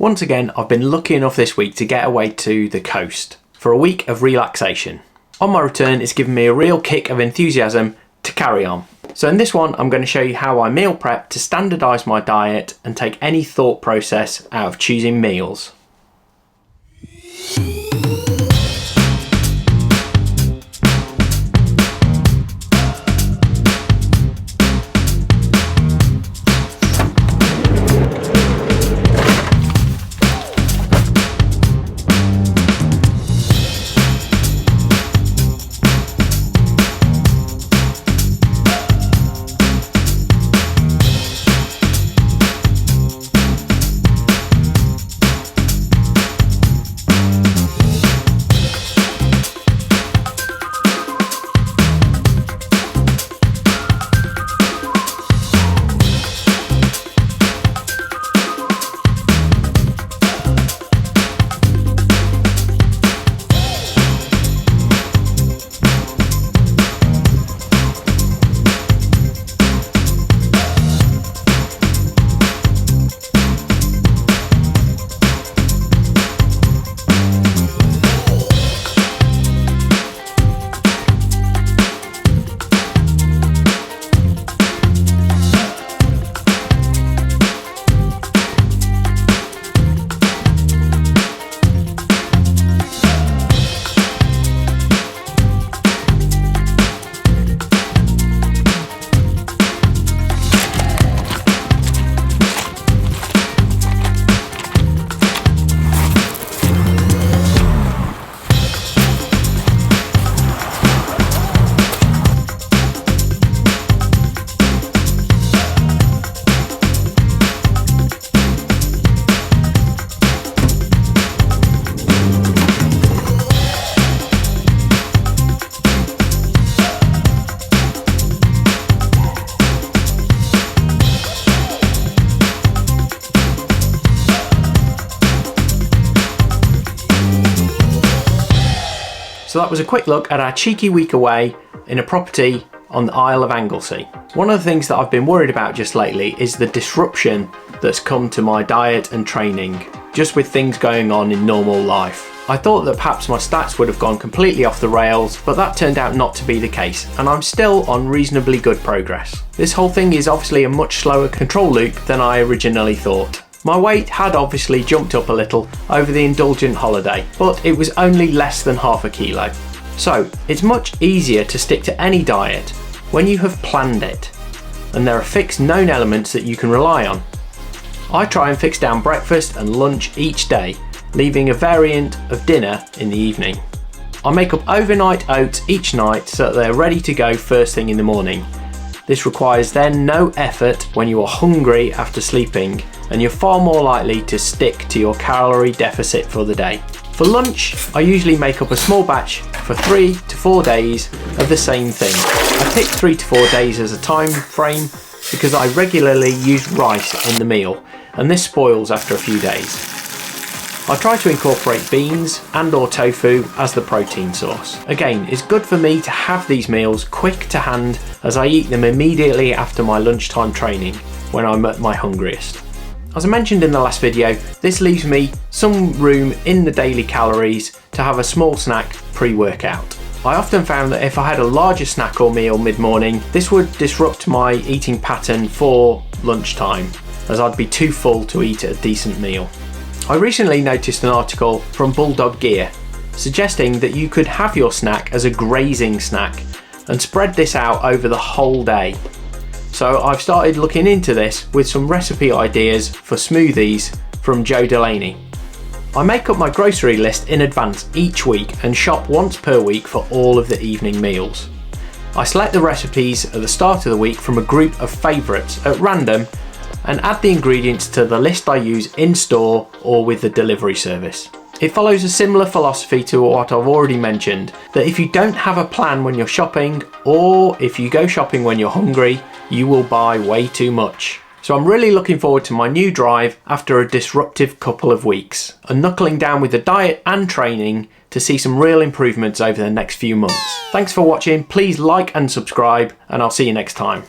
Once again, I've been lucky enough this week to get away to the coast for a week of relaxation. On my return, it's given me a real kick of enthusiasm to carry on. So in this one, I'm going to show you how I meal prep to standardise my diet and take any thought process out of choosing meals. So that was a quick look at our cheeky week away in a property on the Isle of Anglesey. One of the things that I've been worried about just lately is the disruption that's come to my diet and training, just with things going on in normal life. I thought that perhaps my stats would have gone completely off the rails, but that turned out not to be the case, and I'm still on reasonably good progress. This whole thing is obviously a much slower control loop than I originally thought. My weight had obviously jumped up a little over the indulgent holiday, but it was only less than half a kilo. So it's much easier to stick to any diet when you have planned it, and there are fixed known elements that you can rely on. I try and fix down breakfast and lunch each day, leaving a variant of dinner in the evening. I make up overnight oats each night so that they're ready to go first thing in the morning. This requires then no effort when you are hungry after sleeping, and you're far more likely to stick to your calorie deficit for the day. For lunch, I usually make up a small batch for 3 to 4 days of the same thing. I pick 3 to 4 days as a time frame because I regularly use rice in the meal, and this spoils after a few days. I try to incorporate beans and or tofu as the protein source. Again, it's good for me to have these meals quick to hand as I eat them immediately after my lunchtime training when I'm at my hungriest. As I mentioned in the last video, this leaves me some room in the daily calories to have a small snack pre-workout. I often found that if I had a larger snack or meal mid-morning, this would disrupt my eating pattern for lunchtime, as I'd be too full to eat a decent meal. I recently noticed an article from Bulldog Gear suggesting that you could have your snack as a grazing snack and spread this out over the whole day. So I've started looking into this with some recipe ideas for smoothies from Joe Delany. I make up my grocery list in advance each week and shop once per week for all of the evening meals. I select the recipes at the start of the week from a group of favourites at random and add the ingredients to the list I use in store or with the delivery service. It follows a similar philosophy to what I've already mentioned, that if you don't have a plan when you're shopping, or if you go shopping when you're hungry, you will buy way too much. So I'm really looking forward to my new drive after a disruptive couple of weeks, and knuckling down with the diet and training to see some real improvements over the next few months. Thanks for watching, please like and subscribe, and I'll see you next time.